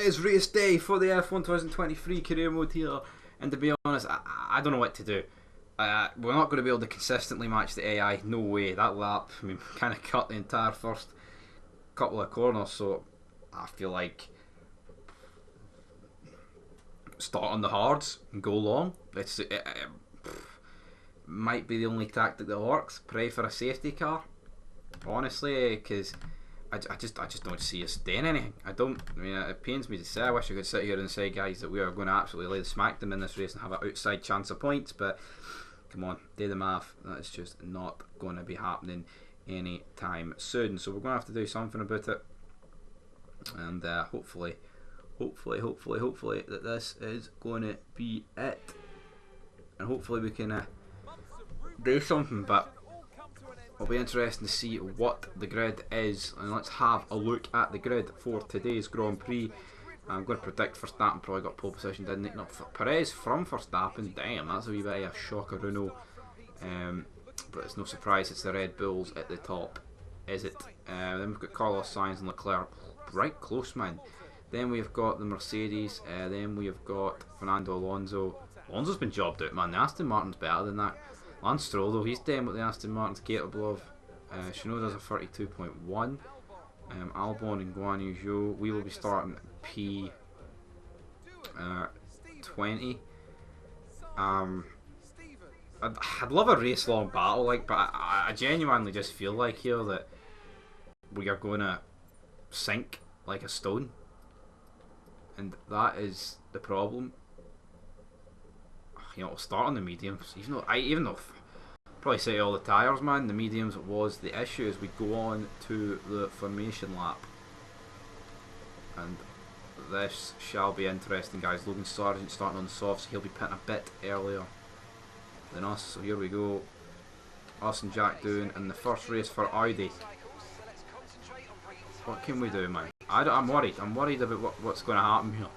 It's race day for the F1 2023 career mode here, and to be honest, I don't know what to do. We're not going to be able to consistently match the AI, no way. That lap, I mean, kind of cut the entire first couple of corners, so I feel like start on the hards and go long. It might be the only tactic that works. Pray for a safety car, honestly, because I just don't see us doing anything. I mean, it pains me to say. I wish I could sit here and say, guys, that we are going to absolutely lay the smack them in this race and have an outside chance of points. But come on, do the math. That's just not going to be happening anytime soon. So we're going to have to do something about it. And hopefully that this is going to be it. And hopefully we can do something. But it'll be interesting to see what the grid is, and let's have a look at the grid for today's Grand Prix. I'm going to predict Verstappen probably got pole position, didn't it? Not for Perez from Verstappen. Damn, that's a wee bit of a shocker, Bruno. But it's no surprise it's the Red Bulls at the top, is it? Then we've got Carlos Sainz and Leclerc, right close, man. Then we've got the Mercedes. Then we've got Fernando Alonso. Alonso's been jobbed out, man. The Aston Martin's better than that. Lance Stroll, though, he's doing what the Aston Martin's capable of. Shinoda's a 32.1. Albon and Guan Yu Zhou, we will be starting P20. I'd love a race long battle, like, but I genuinely just feel like here that we are going to sink like a stone, and that is the problem. You know, we'll start on the mediums, even though probably say all the tyres, man. The mediums was the issue as we go on to the formation lap, and this shall be interesting, guys. Logan Sargent starting on the soft, so he'll be pitting a bit earlier than us. So here we go, us and Jack Doohan in the first race for Audi. What can we do, man? I'm worried. I'm worried about what's going to happen here.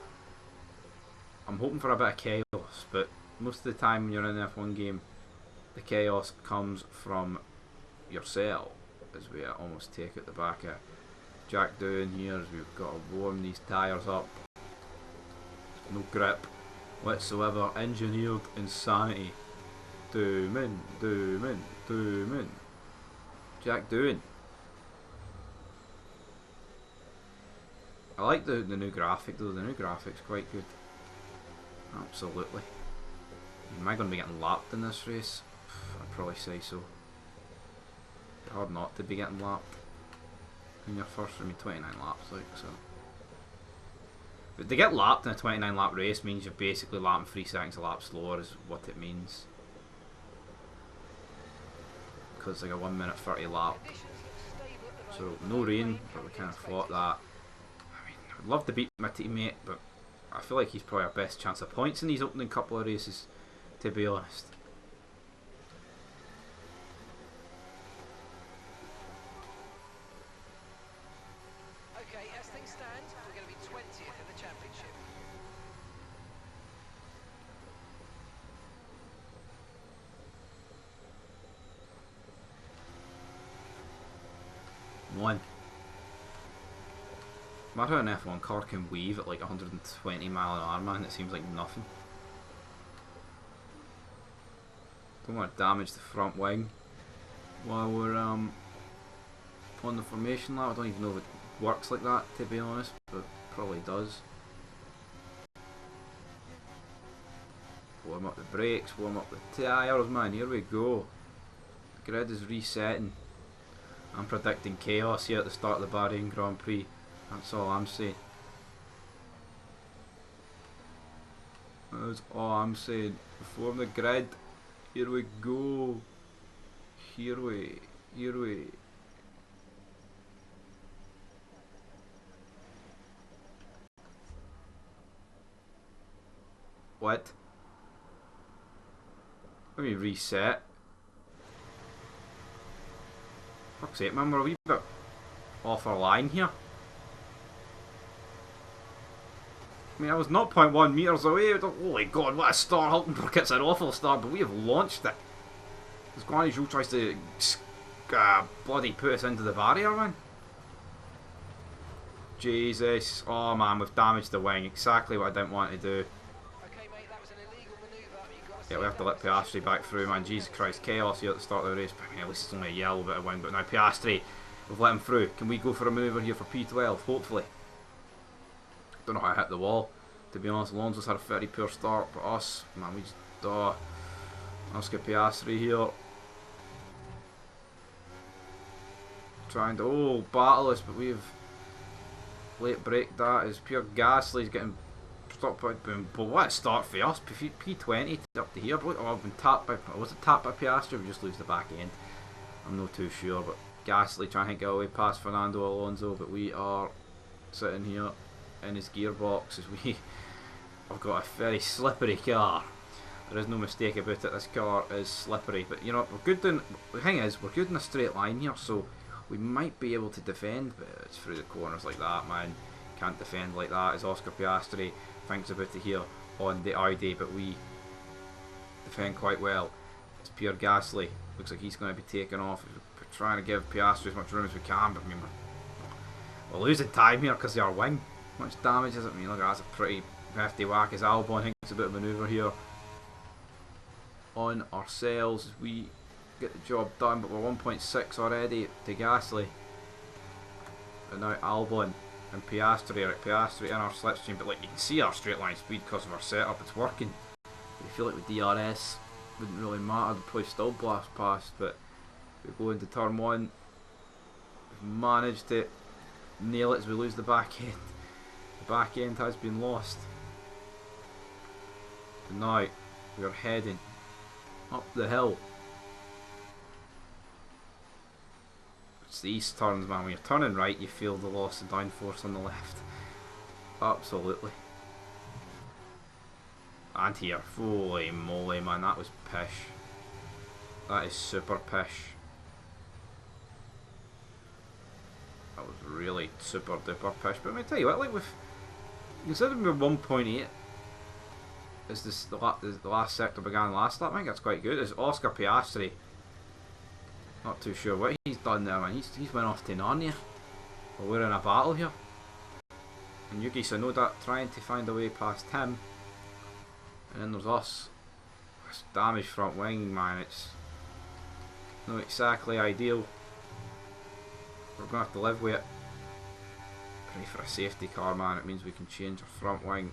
I'm hoping for a bit of chaos, but most of the time when you're in an F1 game, the chaos comes from yourself, as we almost take at the back of Jack Doohan here, as we've got to warm these tyres up. No grip whatsoever. Engineered insanity. Doohan. Jack Doohan. I like the new graphic though. The new graphic's quite good. Absolutely. Am I going to be getting lapped in this race? I'd probably say so. It's hard not to be getting lapped in your first, 29 laps, like, so. But to get lapped in a 29 lap race means you're basically lapping 3 seconds a lap slower, is what it means. Because it's like a 1 minute 30 lap. So no rain, but we kind of fought that. I mean, I'd love to beat my teammate, but I feel like he's probably our best chance of points in these opening couple of races, to be honest. Okay, as things stand, we're going to be 20th in the championship. One. Matter how an F1 car can weave at like 120 mile an hour, man. It seems like nothing. Don't want to damage the front wing while we're on the formation lap. I don't even know if it works like that, to be honest, but it probably does. Warm up the brakes, warm up the tyres, man. Here we go. The grid is resetting. I'm predicting chaos here at the start of the Bahrain Grand Prix. That's all I'm saying. That's all I'm saying. Form the grid. Here we go. Here we. What? Let me reset. Fuck's sake, man, we're a wee bit off our line here. I mean, I was 0.1 metres away. Holy God, what a start. Hulkenberg gets an awful start, but we have launched it. As Guan Yu Zhou tries to bloody put us into the barrier, man. Jesus. Oh man, we've damaged the wing. Exactly what I didn't want to do. Okay, mate, that was an illegal maneuver. You've got to Yeah, we have to let Piastri back through, man. Jesus Christ, chaos here at the start of the race. But, I mean, at least it's only a yellow bit of wing. But now Piastri, we've let him through. Can we go for a manoeuvre here for P12? Hopefully. Don't know how I hit the wall. To be honest, Alonso's had a very poor start. But us, man, we just... let's get Piastri here. Trying to... Oh, battle us, but we've... Late break that is pure Gasly's getting... Stopped by boom, but what a start for us. P20 up to here. Oh, I've been tapped by. Was it tapped by Piastri? We just lose the back end. I'm not too sure, but Gasly trying to get away past Fernando Alonso, but we are sitting here in his gearbox as we have got a very slippery car. There is no mistake about it. This car is slippery, but you know we're good. The thing is, we're good in a straight line here, so we might be able to defend. But it's through the corners like that, man. Can't defend like that. As Oscar Piastri thinks about it here on the Audi, but we defend quite well. It's Pierre Gasly. Looks like he's going to be taken off. We're trying to give Piastri as much room as we can, but I mean, we're losing time here because of our wing. How much damage is it? I mean, look, that's a pretty hefty whack as Albon thinks a bit of manoeuvre here on ourselves as we get the job done, but we're 1.6 already to Gasly. And now Albon and Piastri are at Piastri in our slipstream, but like you can see our straight line speed because of our setup, it's working. I feel like with DRS wouldn't really matter, they'd probably still blast past, but we go into turn one, we've managed to nail it as we lose the back end. The back end has been lost. And now we are heading up the hill. It's these turns, man. When you're turning right, you feel the loss of downforce on the left. Absolutely. And here, holy moly, man, that was pish. That is super pish. That was really super duper pish. But I mean, tell you what, like with considering we're 1.8, is this the last sector began last lap? I think that's quite good. Is Oscar Piastri? Not too sure what he's done there, man. He's went off to Narnia. Well, we're in a battle here. And Yuki Tsunoda trying to find a way past him. And then there's us. This damaged front wing, man. It's not exactly ideal. We're going to have to live with it. Pray for a safety car, man. It means we can change our front wing.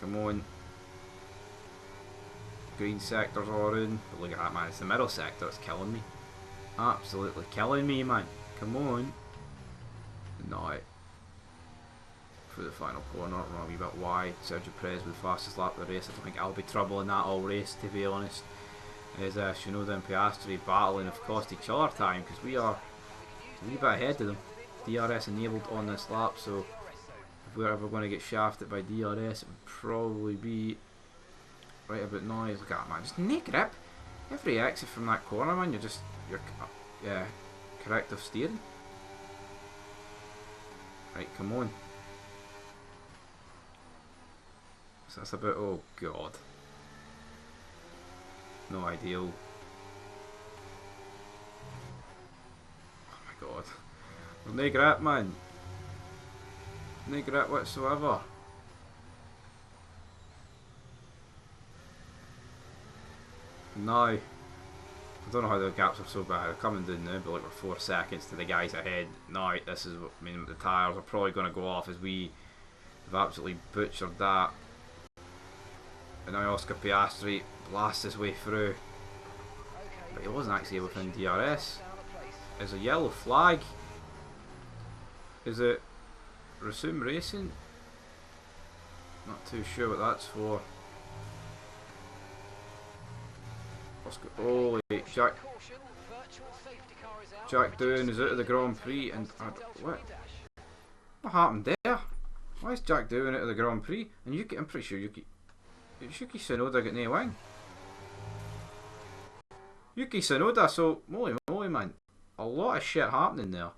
Come on. Green sector's all around. But look at that, man. It's the middle sector. It's killing me. Absolutely killing me, man. Come on. No. Through the final corner. We're a wee bit wide. Sergio Perez with the fastest lap of the race. I don't think I'll be trouble in that all race, to be honest. As Tsunoda and Piastri battling have cost each other time because we are a wee bit ahead of them. DRS enabled on this lap, so if we're ever going to get shafted by DRS, it would probably be right about now. Look at that, man. Just no grip. Every exit from that corner, man, you're corrective steering. Right, come on. So that's about, oh god. No ideal. Oh my god. There's no grip, man. No grip whatsoever. No. I don't know how the gaps are so bad. They're coming down now, but like we're 4 seconds to the guys ahead. Now, this is what I mean. The tyres are probably going to go off as we have absolutely butchered that. And now Oscar Piastri blasts his way through. But he wasn't actually within DRS. Is a yellow flag? Is it resume racing? Not too sure what that's for. Oscar, holy Jack Doohan is out of the Grand Prix, and what happened there? Why is Jack Doohan out of the Grand Prix? And Yuki, I'm pretty sure Yuki Tsunoda got no wing. Yuki Tsunoda, so moly moly, man, a lot of shit happening there.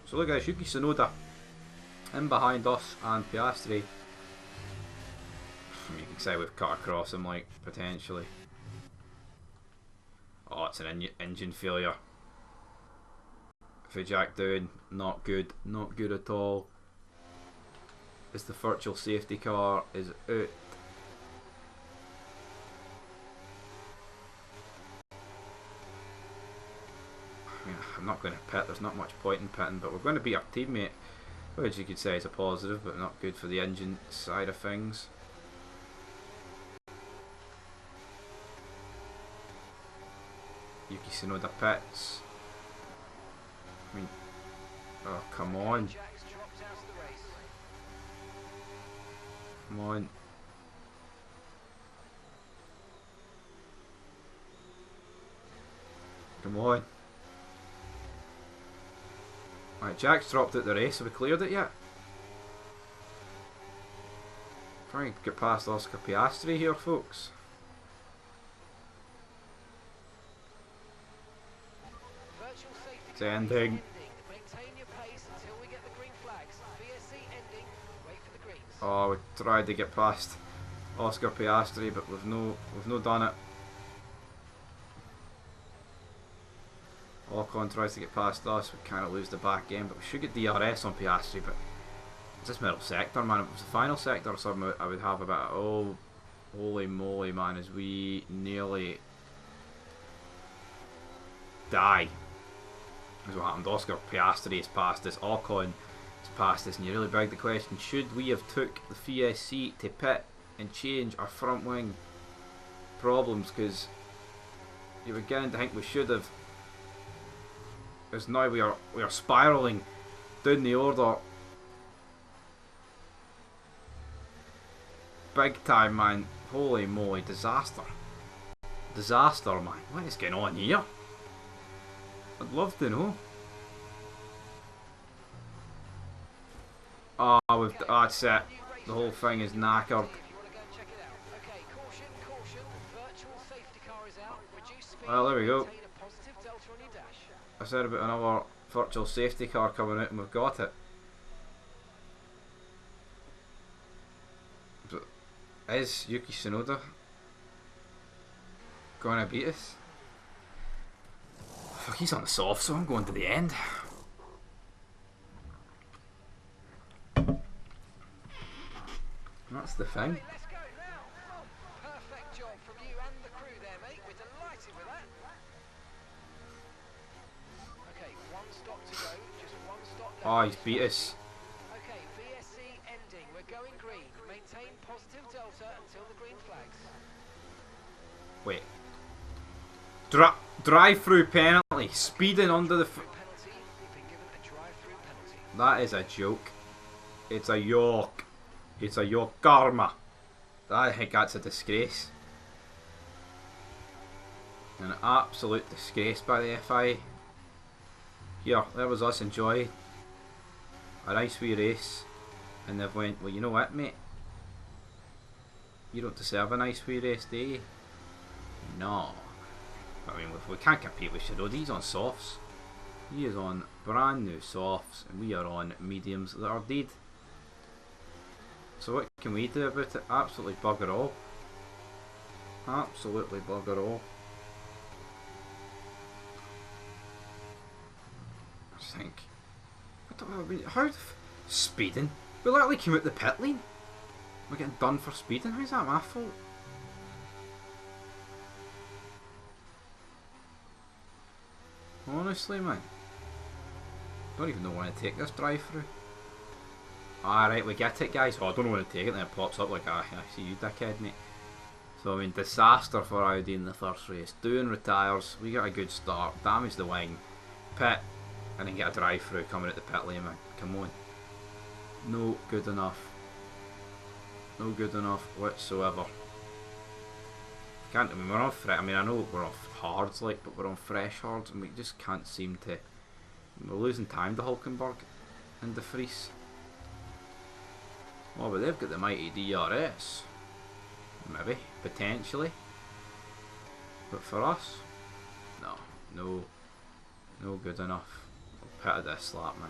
So look at this, Yuki Tsunoda in behind us and Piastri. You can say we've cut across him, like, potentially. Oh, it's an engine failure. for Jack doing? Not good. Not good at all. As the virtual safety car is out. I mean, I'm not going to pit. There's not much point in pitting, but we're going to be our teammate, which you could say is a positive, but not good for the engine side of things. Yuki Tsunoda pits. I mean, oh, come on. Come on. Come on. Right, Jack's dropped out the race. Have we cleared it yet? Trying to get past Oscar Piastri here, folks. It's ending. Oh, we tried to get past Oscar Piastri, but we've no done it. Ocon tries to get past us. We kind of lose the back end, but we should get DRS on Piastri. But it's this middle sector, man. If it was the final sector or something, I would have a bit of, oh, holy moly, man, as we nearly die. That's what happened. Oscar Piastri has passed us. Ocon has passed us, and you really beg the question: should we have took the VSC to pit and change our front wing problems? Because you're beginning to think we should have. Because now we are spiralling down the order, big time, man. Holy moly, disaster, disaster, man. What is going on here? I'd love to know. Oh, that's it. The whole thing is knackered. Well, there we go. I said about another virtual safety car coming out, and we've got it. But is Yuki Tsunoda going to beat us? Fuck, he's on the soft, so I'm going to the end. That's the thing. Perfect job from you and the crew there, mate. We're delighted with that. Okay, one stop to go, just one stop left. Oh, he's beat us. Okay, VSC ending. We're going green. Maintain positive delta until the green flags. Wait. Drive-through penalty. Speeding under the. Penalty. You've been given a drive-through penalty. That is a joke. It's a yoke. It's a yoke karma. I think that's a disgrace. An absolute disgrace by the FIA. Here, there was us enjoying a nice wee race, and they've went, well, you know what, mate? You don't deserve a nice wee race, do you? No. I mean, we can't compete with Tsunoda. He's on softs. He is on brand new softs, and we are on mediums that are dead. So what can we do about it? Absolutely bugger all. Absolutely bugger all. I just think, I don't know, I mean, how speeding? We literally came out the pit lane. We're getting done for speeding. How's that my fault? Honestly, man, don't even know when to take this drive through. Alright, we get it, guys. Oh, I don't know when to take it, then it pops up like, I see you, dickhead, mate. So, I mean, disaster for Audi in the first race. Doing retires, we got a good start, damage the wing, pit, and then get a drive through coming at the pit lane, man. Come on. No good enough. No good enough whatsoever. Can't, I mean, we're on I mean, I know we're off hards, like, but we're on fresh hards, and we just can't seem to. We're losing time to Hulkenberg and De Vries. Oh, but they've got the mighty DRS. Maybe, potentially. But for us, no good enough. We'll pit this lap, man.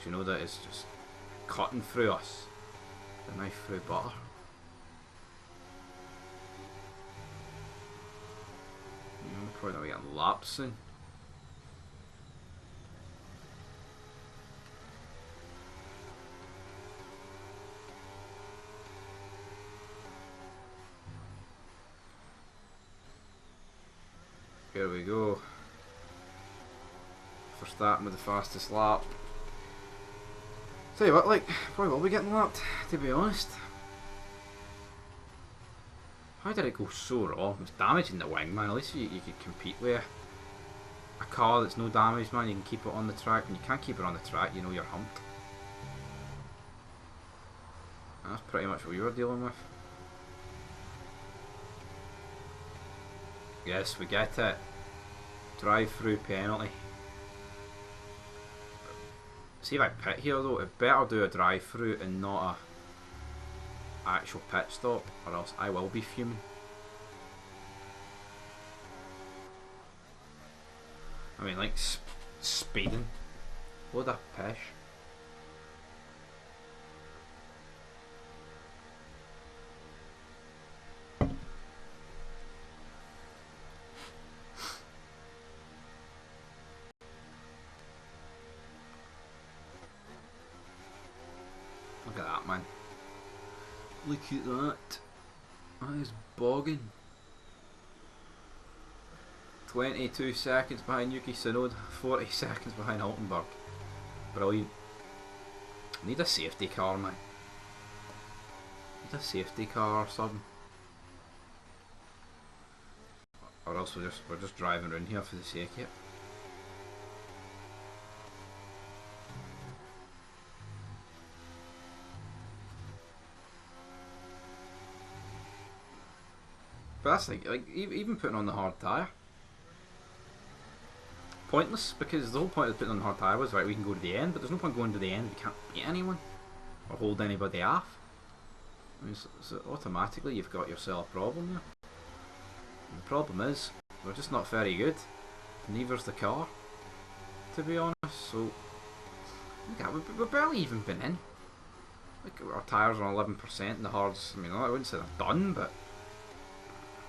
Tsunoda is just cutting through us. The knife through butter. Probably not getting laps soon. There we go. For starting with the fastest lap. Tell you what, like, probably will be getting lapped, to be honest. How did it go so wrong? It was damaging the wing, man. At least you could compete with a car that's no damage, man. You can keep it on the track. When you can't keep it on the track, you know you're humped. That's pretty much what you were dealing with. Yes, we get it. Drive-through penalty. See if I pit here though, it better do a drive-through and not a actual pit stop, or else I will be fuming. I mean, like speeding. Load of pish. Look at that, man. Look at that. That is bogging. 22 seconds behind Yuki Tsunoda, 40 seconds behind Hulkenberg. Brilliant. Need a safety car, man. Need a safety car or something. Or else we're just driving around here for the sake of it. But that's like even putting on the hard tyre. Pointless, because the whole point of putting on the hard tyre was, right, we can go to the end, but there's no point going to the end if you can't beat anyone or hold anybody off. I mean, so automatically you've got yourself a problem there. And the problem is, we're just not very good. Neither's the car, to be honest. So, we've barely even been in. Like, our tyres are on 11% and the hards, I mean, I wouldn't say they're done, but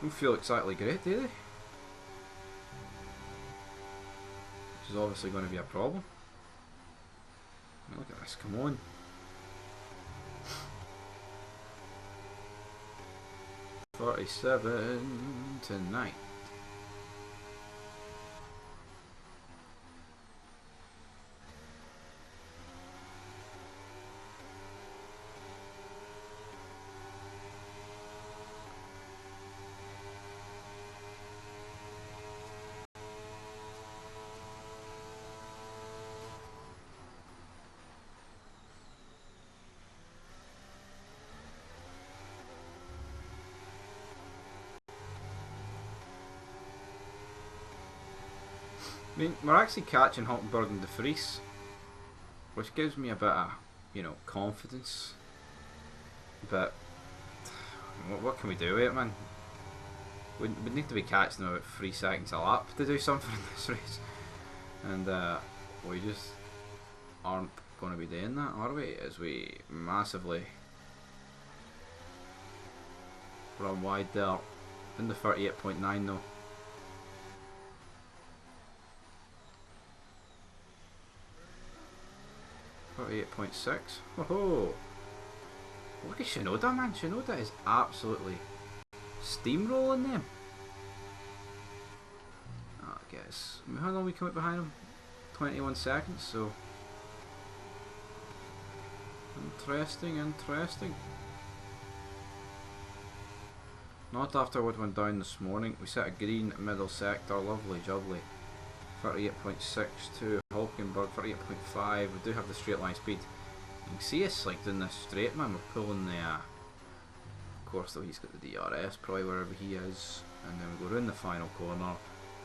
don't feel exactly great, do they? Which is obviously going to be a problem. Look at this, come on. $47 tonight. I mean, we're actually catching Hulkenberg and De Vries, which gives me a bit of, you know, confidence. But what can we do with it, man? We need to be catching them about 3 seconds a lap to do something in this race, and we just aren't going to be doing that, are we? As we massively run wide there in the 38.9 though. .6. Oh, look at Shinoda, man. Shinoda is absolutely steamrolling them. I guess. How long we come up behind him? 21 seconds. So interesting. Not after what went down this morning. We set a green middle sector. Lovely jubbly. 38.62. Hulkenberg 38.5. We do have the straight line speed. You can see us like doing this straight, man. We're pulling the of course though he's got the DRS probably wherever he is, and then we go around the final corner,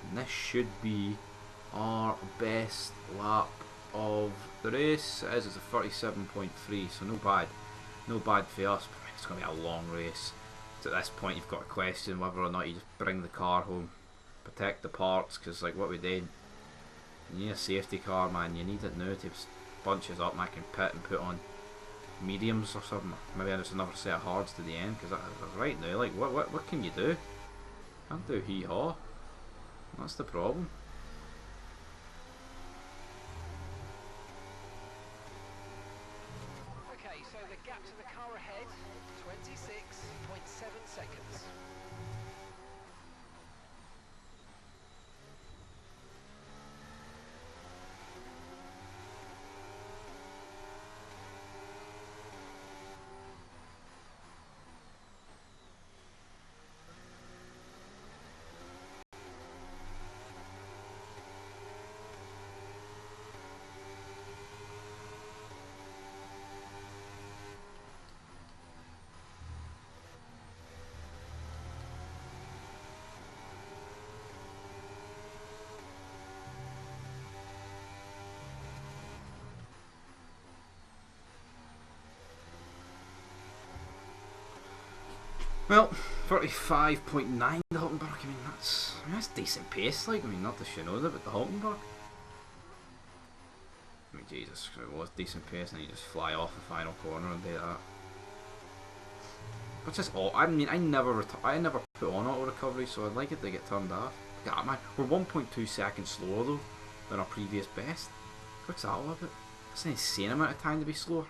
and this should be our best lap of the race. It is, it's a 37.3, so no bad for us, but it's going to be a long race. So at this point you've got to question whether or not you just bring the car home, protect the parts, because like what we did, you need a safety car, man. You need it now to bunch us up and I can pit and put on mediums or something. Maybe there's another set of hards to the end, because right now, like, what can you do? Can't do hee-haw. That's the problem. Okay, so the gap to the car ahead, 26.7 seconds. Well, 35.9 the Hulkenberg. I mean, that's decent pace. Like, I mean, not the Shinoda, but the Hulkenberg. I mean, Jesus, it was decent pace, and you just fly off the final corner and do that. But just all. I mean, I never put on auto recovery, so I'd like it to get turned off. Look at that, man. We're 1.2 seconds slower though than our previous best. What's that all about? That's an insane amount of time to be slower.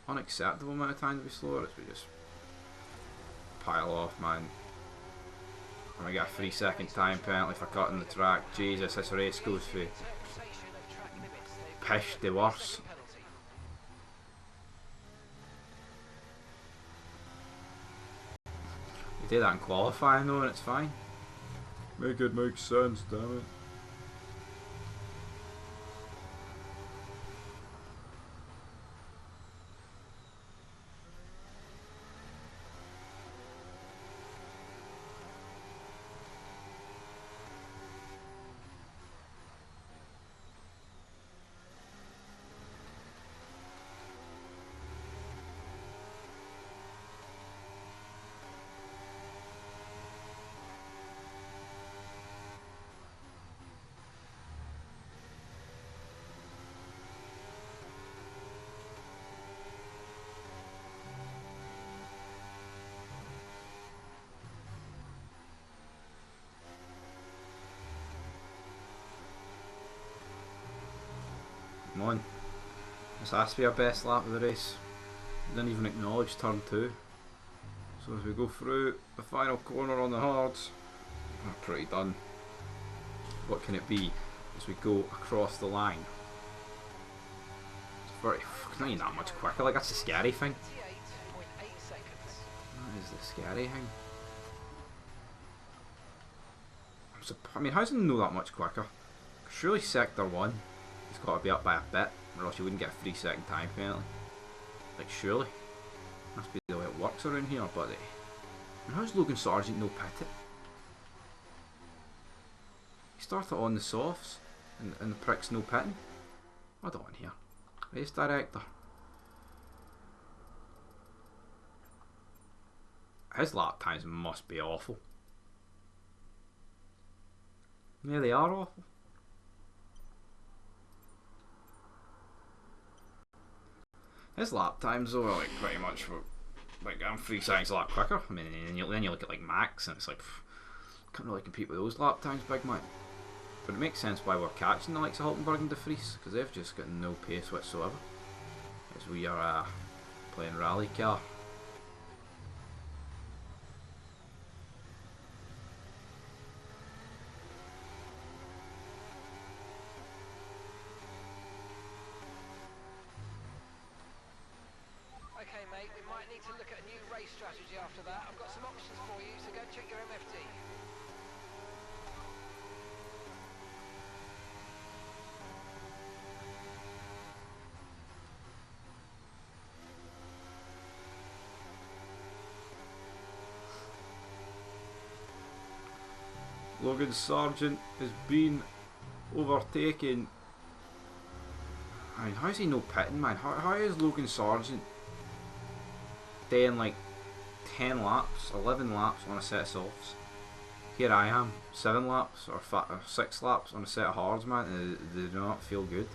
Unacceptable amount of time to be slower. As we just pile off, man. And we got a 3-second time penalty for cutting the track. Jesus, this race goes for pish the worse. We did that in qualifying though, and it's fine. Make it make sense, damn it. Come on. This has to be our best lap of the race. Didn't even acknowledge turn 2. So as we go through the final corner on the hards, we're pretty done. What can it be as we go across the line? It's very, not even that much quicker, like that's the scary thing. That is the scary thing. I mean, how does it know that much quicker? Surely sector 1 it's got to be up by a bit, or else you wouldn't get a 3-second time penalty. Like, surely. Must be the way it works around here, buddy. And how's Logan Sargent no pit it? He started on the softs, and the PRIX no pitting. What on here? Race director. His lap times must be awful. Yeah, they are awful. His lap times though are like pretty much like I'm 3 seconds a lap quicker. I mean, and then you look at like Max and it's like can't really compete with those lap times, big man. But it makes sense why we're catching the likes of Hulkenberg and De Vries because they've just got no pace whatsoever. As we are playing rally car. Okay, mate, we might need to look at a new race strategy after that. I've got some options for you, so go check your MFD. Logan Sargent has been overtaken. I mean, how's he no pitting, man? How is Logan Sargent doing like 10 laps, 11 laps on a set of softs? Here I am, 7 laps or 6 laps on a set of hards, man, and they do not feel good.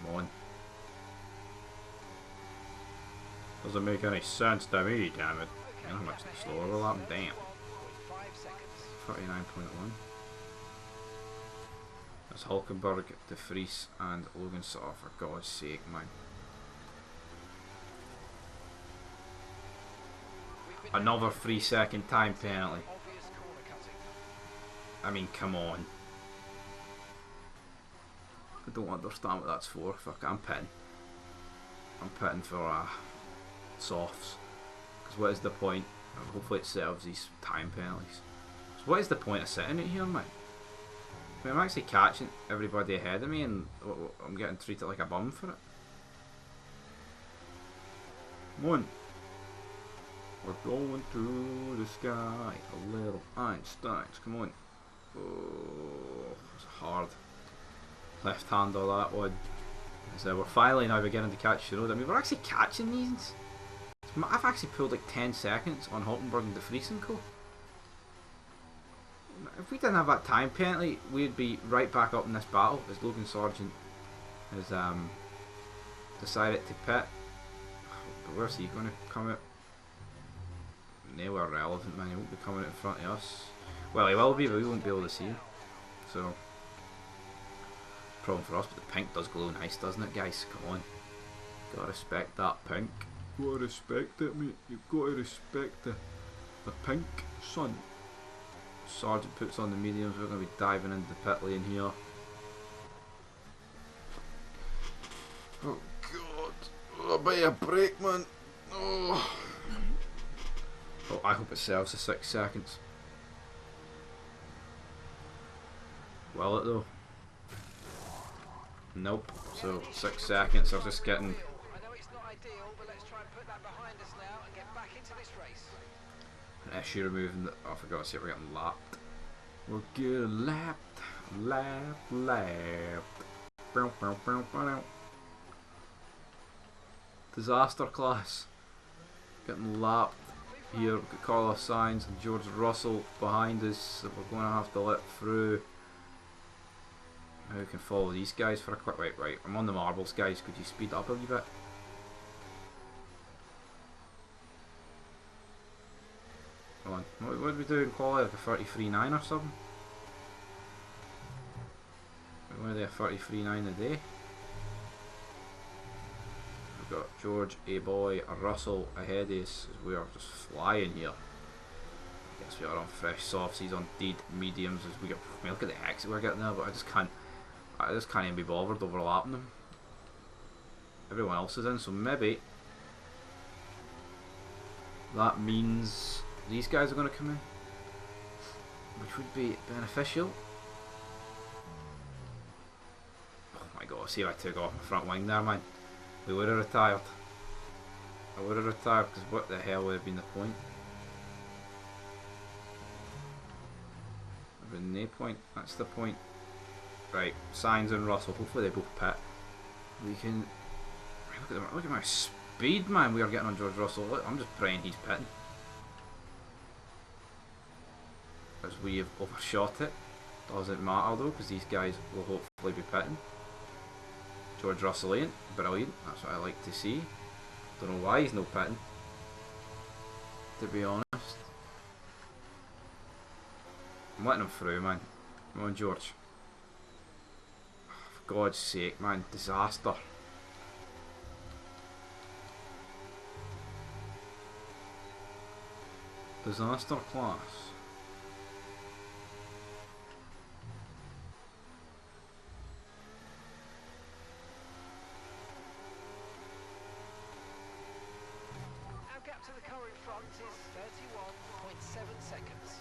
Come on. Doesn't make any sense to me, damn it. Okay, How much slower the lap? Damn. 39.1. That's Hulkenberg, De Vries and Logan Sargent, for God's sake, man. Another 3-second time penalty. I mean, come on. I don't understand what that's for. Fuck, I'm pitting. I'm pitting for softs. Because what is the point? Hopefully it serves these time penalties. So what is the point of sitting it here, man? I mean, I'm actually catching everybody ahead of me and I'm getting treated like a bum for it. Come on. We're going to the sky, a little Einsteins, come on. Oh, it's hard. Left hand on that one. So we're finally now beginning to catch Shinoda. I mean, we're actually catching these. I've actually pulled like 10 seconds on Hockenberg and De Vries and Co. If we didn't have that time penalty, we'd be right back up in this battle as Logan Sargent has decided to pit. But where's he going to come out? Nowhere relevant, man. He won't be coming out in front of us. Well, he will be, but we won't be able to see him. So, problem for us, but the pink does glow nice, doesn't it, guys? Come on. Gotta respect that pink. Gotta respect it, mate. You've got to respect the pink, son. Sargent puts on the mediums. We're going to be diving into the pit lane here. Oh god. Oh, by a break, man. Oh. Oh, I hope it serves the 6 seconds. Will it though? Nope. So 6 seconds. I'm just getting. I know it's not ideal, but let's try and put that behind us now and get back into this race. An issue removing the. Oh, I forgot to say we're getting lapped. We're getting lapped. Lapped. Disaster class. Getting lapped. Here we've got Carlos Sainz and George Russell behind us that we're going to have to let through. Now we can follow these guys for a quick. Right, I'm on the marbles, guys. Could you speed up a wee bit? Come on. What did we do in quality? Like a 33.9 or something? We want to do a 33.9 a day. We've got George, A-Boy, Russell ahead of us as we are just flying here. I guess we are on fresh softs, he's on dead mediums as we get. I mean, look at the exit we're getting there, but I just can't even be bothered overlapping them. Everyone else is in, so maybe that means these guys are going to come in, which would be beneficial. Oh my god, see if I took off my front wing there, man. We would have retired. I would have retired because what the hell would have been the point? There would have been no point. That's the point. Right, Sainz and Russell. Hopefully they both pit. We can. Look at my speed, man. We are getting on George Russell. Look, I'm just praying he's pitting. As we have overshot it. Doesn't matter though, because these guys will hopefully be pitting. George Russell ain't. Brilliant. That's what I like to see. Don't know why he's no pitting, to be honest. I'm letting him through, man. Come on, George. For God's sake, man. Disaster. Disaster class. To the car in front is 31.7 seconds.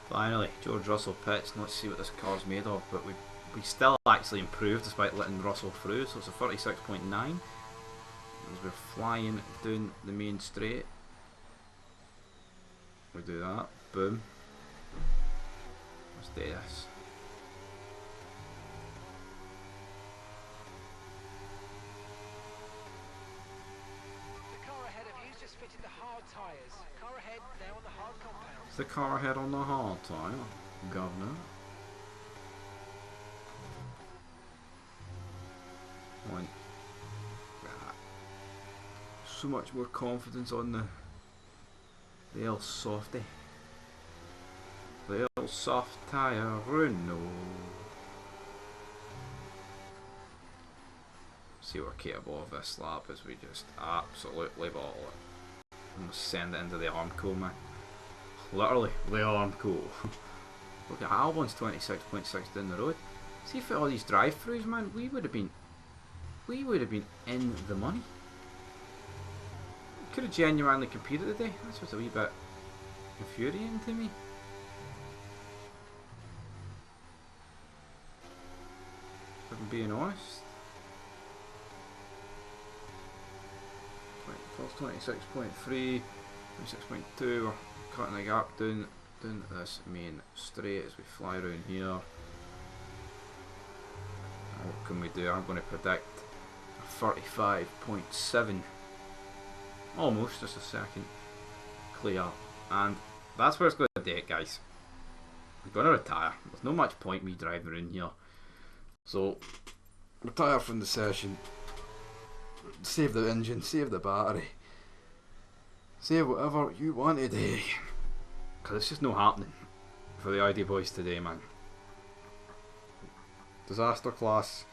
Finally, George Russell pits. Let's see what this car's made of. But we still actually improved despite letting Russell through. So it's a 36.9 as we're flying down the main straight. We do that. Boom. Let's do this. The car ahead of you's just fitted the hard tyres. Car ahead now on the hard compound. The car ahead on the hard tyre, governor. One. So much more confidence on the L softy. little soft tyre Renault. See what we're capable of this lap as we just absolutely bottle it. Almost send it into the Armco, man. Literally, the Armco. Look at Albon's 26.6 down the road. See if all these drive-throughs, man, we would have been in the money. Could have genuinely competed today. That's what's a wee bit infuriating to me. If I'm being honest. First 26.3, 26.2, we're cutting the gap down this main straight as we fly around here. What can we do? I'm going to predict a 35.7. Almost, just a second. Clear. And that's where it's going to do it, guys. I'm going to retire. There's no much point me driving around here. So, retire from the session. Save the engine, save the battery. Save whatever you want today. Because it's just not happening for the Audi boys today, man. Disaster class.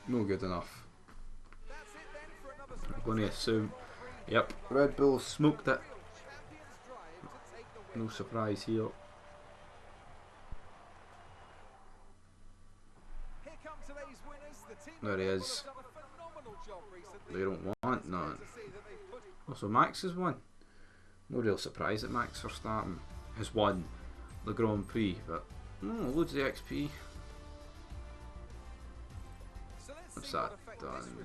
No good enough. I'm going to assume, yep, Red Bull smoked it. No surprise here. There he is. They don't want none. Also, Max has won. No real surprise that Max Verstappen has won the Grand Prix, but loads of XP. What's that done?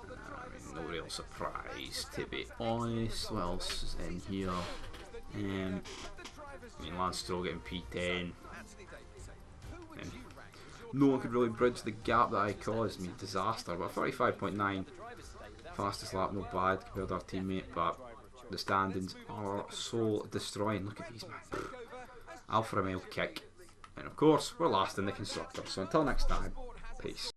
I mean, no real surprise, to be honest. What else is in here? I mean, Lance Stroll getting P10. And no one could really bridge the gap that I caused. I mean, disaster. But 35.9, fastest lap, no bad compared to our teammate. But the standings are soul destroying. Look at these, man. Alpha mile kick. And of course, we're last in the constructors. So until next time, peace.